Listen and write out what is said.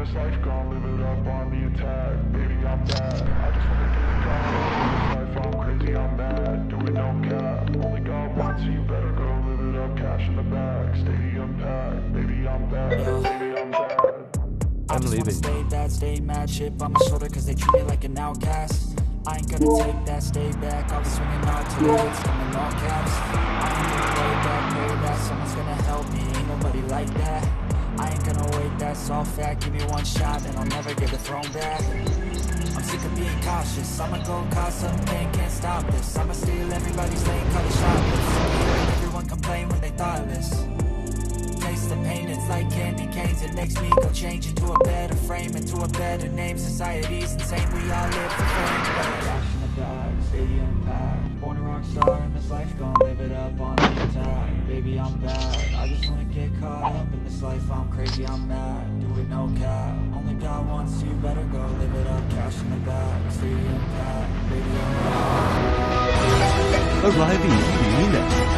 this life, gon' live it up on the attack. Baby, I'm bad. I just wanna get caught up in this life. I'm crazy, I'm mad. Do it, no cap. Only God wants you, better go live it up. Cash in the bag, stadium packed. Baby, I'm bad. Baby, I'm bad. I just wanna stay bad, stay mad. Chip on my shoulder cause they treat me like an outcast. I ain't gonna take that, stay back. I'll be swinging hard till the hits come in all caps. I ain't gonna lay back, pray that someone's gonna help me. Ain't nobody like that. I ain't gonna wait, that's all fact. Give me one shot and I'll never get the throne back. I'm sick of being cautious. I'ma go cause some pain, can't stop this. I'ma steal everybody's lane, cut it shotless. Everyone complain when they thoughtless. Taste the pain, it's like candy canes. It makes me go change into a better frame, into a better name. Society's insane, we all live for fame. Cash in the bag, stadium packed. Born a rock star in this life, gon' live it up on the attack. Baby, I'm bad. I just wanna get caught up in this life. I'm crazy, I'm mad. Do it, no cap. Only God wants you, better go live it up. Cash in the bag, stadium packed. Baby, I'm bad. Arriving in 3 minutes.